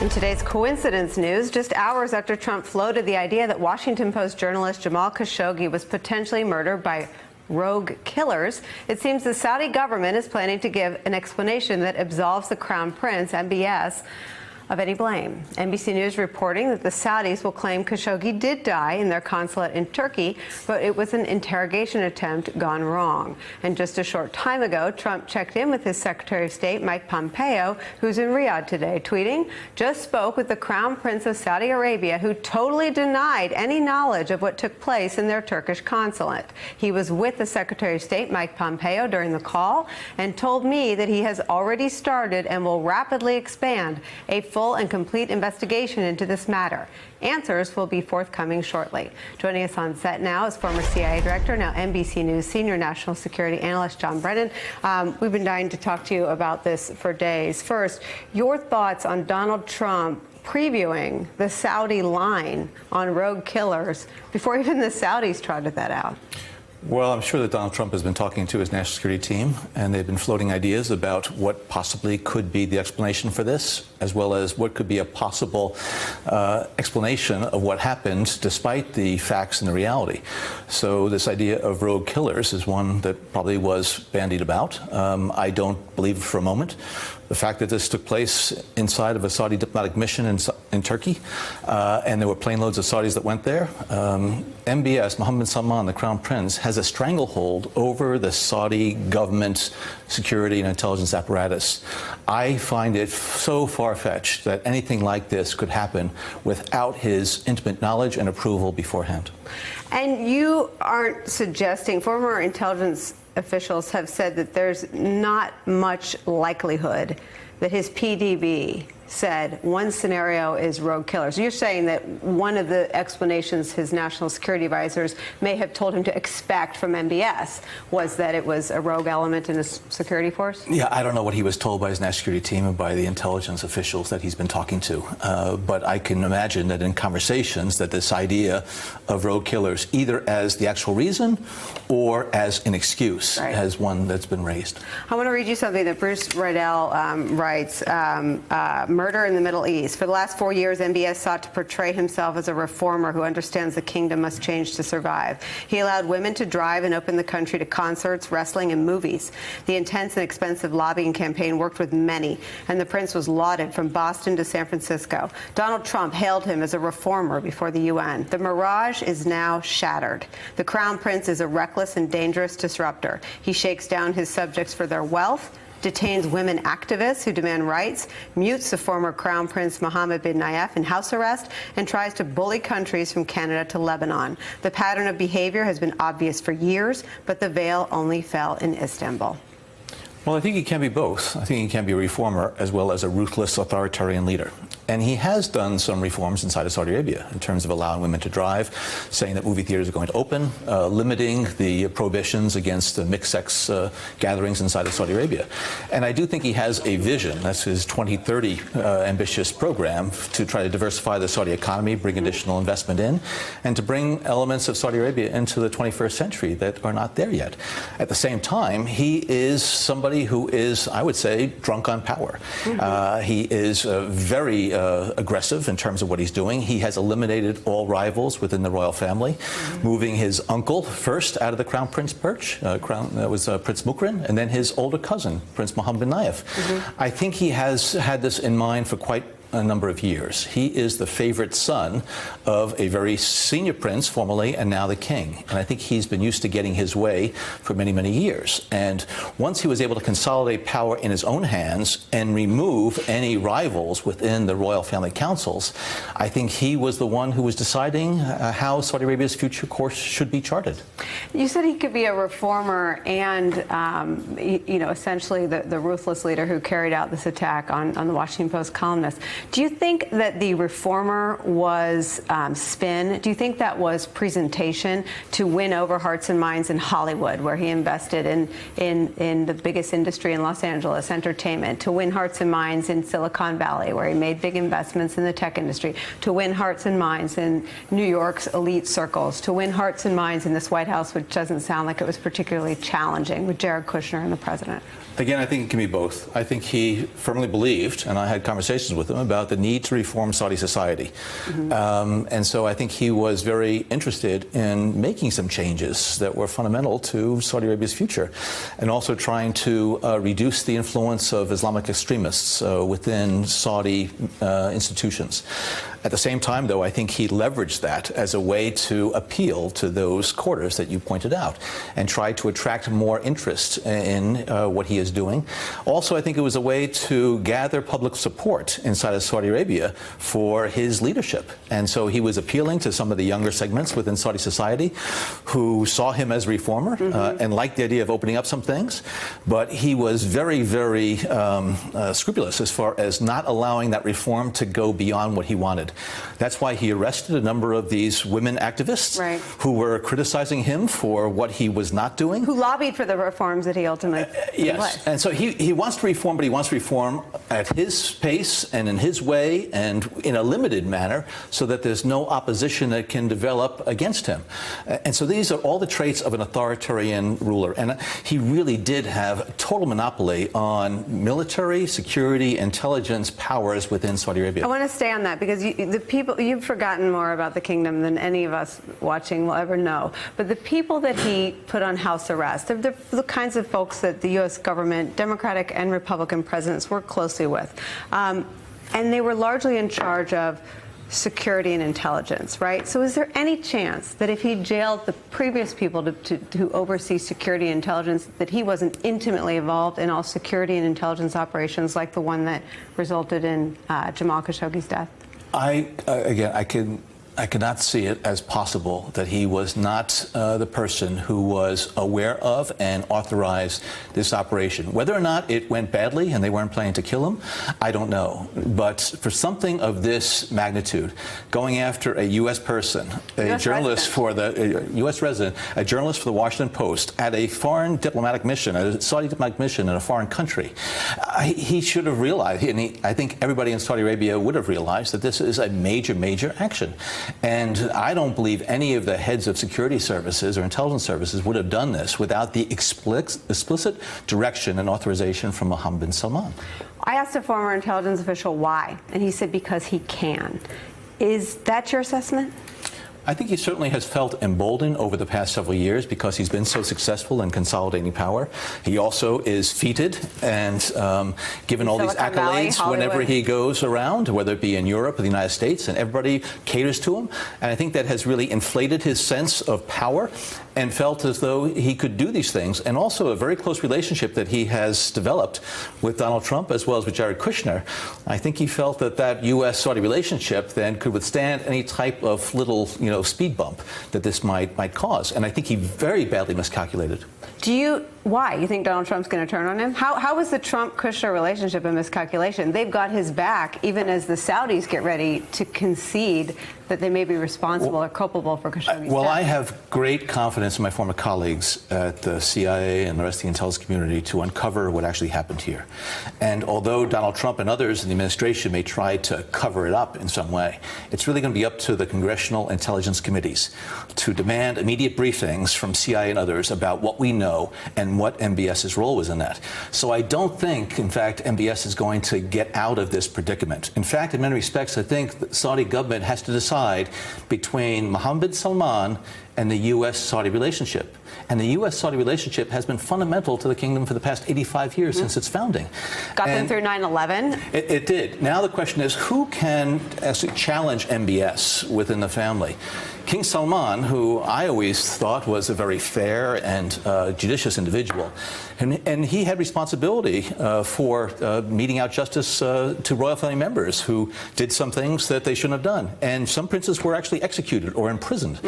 In today's coincidence news, just hours after Trump floated the idea that Washington Post journalist Jamal Khashoggi was potentially murdered by rogue killers, it seems the Saudi government is planning to give an explanation that absolves the Crown Prince, MBS, of any blame. NBC News reporting that the Saudis will claim Khashoggi did die in their consulate in Turkey, but it was an interrogation attempt gone wrong. And just a short time ago, Trump checked in with his Secretary of State, Mike Pompeo, who's in Riyadh today, tweeting, "Just spoke with the Crown Prince of Saudi Arabia, who totally denied any knowledge of what took place in their Turkish consulate. He was with the Secretary of State, Mike Pompeo, during the call and told me that he has already started and will rapidly expand a full and complete investigation into this matter. Answers will be forthcoming shortly." Joining us on set now is former CIA director, now NBC News senior national security analyst John Brennan. We've been dying to talk to you about this for days. First, your thoughts on Donald Trump previewing the Saudi line on rogue killers before even the Saudis trotted that out. Well, I'm sure that Donald Trump has been talking to his national security team, and they've been floating ideas about what possibly could be the explanation for this, as well as what could be a possible explanation of what happened despite the facts and the reality. So this idea of rogue killers is one that probably was bandied about. I don't believe for a moment. The fact that this took place inside of a Saudi diplomatic mission in Turkey, and there were plane loads of Saudis that went there. MBS, Mohammed bin Salman, the Crown Prince, has a stranglehold over the Saudi government security and intelligence apparatus. I find it so far-fetched that anything like this could happen without his intimate knowledge and approval beforehand. And you aren't suggesting, former intelligence officials have said that there's not much likelihood that his PDB said one scenario is rogue killers. You're saying that one of the explanations his national security advisors may have told him to expect from MBS was that it was a rogue element in his security force? Yeah, I don't know what he was told by his national security team and by the intelligence officials that he's been talking to. But I can imagine that in conversations that this idea of rogue killers, either as the actual reason or as an excuse, as one that's been raised. I want to read you something that Bruce Riedel writes. Murder in the Middle East. For the last 4 years, MBS sought to portray himself as a reformer who understands the kingdom must change to survive. He allowed women to drive and open the country to concerts, wrestling, and movies. The intense and expensive lobbying campaign worked with many, and the prince was lauded from Boston to San Francisco. Donald Trump hailed him as a reformer before the UN. The mirage is now shattered. The Crown Prince is a reckless and dangerous disruptor. He shakes down his subjects for their wealth, detains women activists who demand rights, mutes the former Crown Prince Mohammed bin Nayef in house arrest, and tries to bully countries from Canada to Lebanon. The pattern of behavior has been obvious for years, but the veil only fell in Istanbul. Well, I think he can be both. I think he can be a reformer as well as a ruthless authoritarian leader. And he has done some reforms inside of Saudi Arabia in terms of allowing women to drive, saying that movie theaters are going to open, limiting the prohibitions against mixed-sex gatherings inside of Saudi Arabia. And I do think he has a vision. That's his 2030 ambitious program to try to diversify the Saudi economy, bring additional investment in, and to bring elements of Saudi Arabia into the 21st century that are not there yet. At the same time, he is somebody who is, I would say, drunk on power. He is very aggressive in terms of what he's doing. He has eliminated all rivals within the royal family, moving his uncle first out of the Crown Prince perch, that was Prince Mukrin, and then his older cousin, Prince Mohammed bin Nayef. I think he has had this in mind for quite a number of years. He is the favorite son of a very senior prince formerly and now the king. And I think he's been used to getting his way for many, many years. And once he was able to consolidate power in his own hands and remove any rivals within the royal family councils, I think he was the one who was deciding how Saudi Arabia's future course should be charted. You said he could be a reformer and, you know, essentially the ruthless leader who carried out this attack on the Washington Post columnist. Do you think that the reformer was spin? Do you think that was presentation to win over hearts and minds in Hollywood, where he invested in the biggest industry in Los Angeles, entertainment, to win hearts and minds in Silicon Valley, where he made big investments in the tech industry, to win hearts and minds in New York's elite circles, to win hearts and minds in this White House, which doesn't sound like it was particularly challenging with Jared Kushner and the president? Again, I think it can be both. I think he firmly believed, and I had conversations with him about the need to reform Saudi society. And so I think he was very interested in making some changes that were fundamental to Saudi Arabia's future, and also trying to reduce the influence of Islamic extremists within Saudi institutions. At the same time, though, I think he leveraged that as a way to appeal to those quarters that you pointed out and try to attract more interest in what he is doing. Also, I think it was a way to gather public support inside of Saudi Arabia for his leadership. And so he was appealing to some of the younger segments within Saudi society who saw him as a reformer and liked the idea of opening up some things. But he was very, very scrupulous as far as not allowing that reform to go beyond what he wanted. That's why he arrested a number of these women activists who were criticizing him for what he was not doing. Who lobbied for the reforms that he ultimately yes. And so he wants to reform, but he wants to reform at his pace and in his way and in a limited manner so that there's no opposition that can develop against him. And so these are all the traits of an authoritarian ruler. And he really did have a total monopoly on military, security, intelligence powers within Saudi Arabia. I want to stay on that because you've forgotten more about the kingdom than any of us watching will ever know. But the people that he put on house arrest, they're the kinds of folks that the U.S. government, Democratic and Republican presidents, work closely with. And they were largely in charge of security and intelligence, right? So is there any chance that if he jailed the previous people to oversee security and intelligence, that he wasn't intimately involved in all security and intelligence operations like the one that resulted in Jamal Khashoggi's death? I cannot see it as possible that he was not the person who was aware of and authorized this operation. Whether or not it went badly and they weren't planning to kill him, I don't know. But for something of this magnitude, going after a U.S. person, a journalist for the U.S. resident, a journalist for the Washington Post at a foreign diplomatic mission, a Saudi diplomatic mission in a foreign country, he should have realized, and I think everybody in Saudi Arabia would have realized that this is a major, major action. And I don't believe any of the heads of security services or intelligence services would have done this without the explicit direction and authorization from Mohammed bin Salman. I asked a former intelligence official why, and he said because he can. Is that your assessment? I think he certainly has felt emboldened over the past several years because he's been so successful in consolidating power. He also is feted and given all these accolades whenever he goes around, whether it be in Europe or the United States, and everybody caters to him. And I think that has really inflated his sense of power and felt as though he could do these things. And also a very close relationship that he has developed with Donald Trump as well as with Jared Kushner. I think he felt that that U.S.-Saudi relationship then could withstand any type of little, speed bump that this might cause. And I think he very badly miscalculated. Why? You think Donald Trump's going to turn on him? How was the Trump-Kushner relationship a miscalculation? They've got his back, even as the Saudis get ready to concede that they may be responsible or culpable for Khashoggi's death. I have great confidence in my former colleagues at the CIA and the rest of the intelligence community to uncover what actually happened here. And although Donald Trump and others in the administration may try to cover it up in some way, it's really going to be up to the congressional intelligence committees to demand immediate briefings from CIA and others about what we know and what MBS's role was in that. So I don't think, in fact, MBS is going to get out of this predicament. In fact, in many respects, I think the Saudi government has to decide between Mohammed bin Salman and the U.S.-Saudi relationship. And the U.S.-Saudi relationship has been fundamental to the kingdom for the past 85 years since its founding. Got them through 9/11? It did. Now the question is, who can actually challenge MBS within the family? King Salman, who I always thought was a very fair and judicious individual, and he had responsibility for meting out justice to royal family members who did some things that they shouldn't have done. And some princes were actually executed or imprisoned.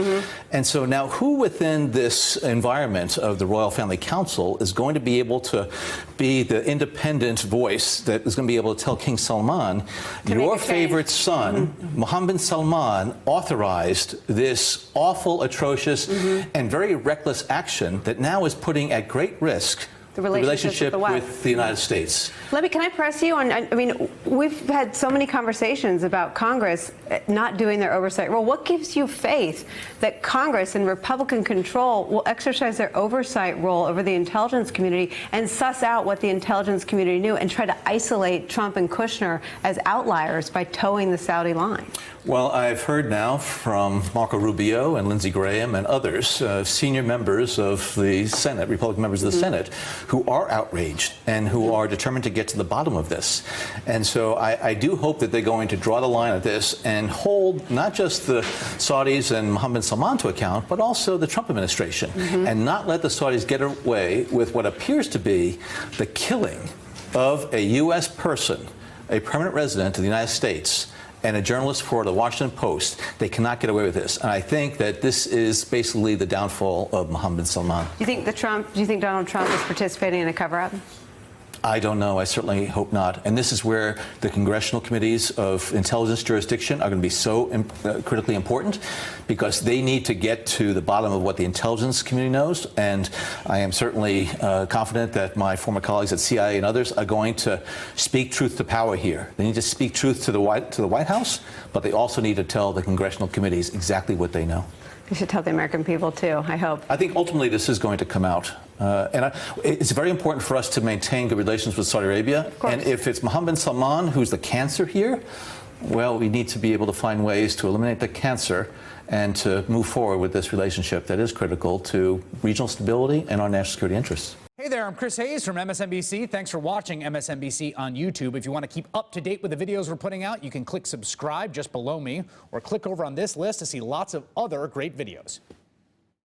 And so now who within this environment of the Royal Family Council is going to be able to be the independent voice that is going to be able to tell King Salman, your favorite son, Mohammed bin Salman, authorized this awful, atrocious, and very reckless action that now is putting at great risk The relationship with the United States. Libby, can I press you on? I mean, we've had so many conversations about Congress not doing their oversight role. What gives you faith that Congress in Republican control will exercise their oversight role over the intelligence community and suss out what the intelligence community knew and try to isolate Trump and Kushner as outliers by towing the Saudi line? Well, I've heard now from Marco Rubio and Lindsey Graham and others, senior members of the Senate, Republican members of the Senate, who are outraged and who are determined to get to the bottom of this. And so I do hope that they're going to draw the line at this and hold not just the Saudis and Mohammed Salman to account, but also the Trump administration, and not let the Saudis get away with what appears to be the killing of a U.S. person, a permanent resident of the United States, and a journalist for the Washington Post. They cannot get away with this. And I think that this is basically the downfall of Mohammed Salman. Do you think Donald Trump is participating in a cover-up? I don't know. I certainly hope not. And this is where the congressional committees of intelligence jurisdiction are going to be so critically important, because they need to get to the bottom of what the intelligence community knows. And I am certainly confident that my former colleagues at CIA and others are going to speak truth to power here. They need to speak truth to the White House, but they also need to tell the congressional committees exactly what they know. You should tell the American people, too, I hope. I think ultimately this is going to come out. It's very important for us to maintain good relations with Saudi Arabia. And if it's Mohammed Salman who's the cancer here, well, we need to be able to find ways to eliminate the cancer and to move forward with this relationship that is critical to regional stability and our national security interests. Hey there, I'm Chris Hayes from MSNBC. Thanks for watching MSNBC on YouTube. If you want to keep up to date with the videos we're putting out, you can click subscribe just below me, or click over on this list to see lots of other great videos.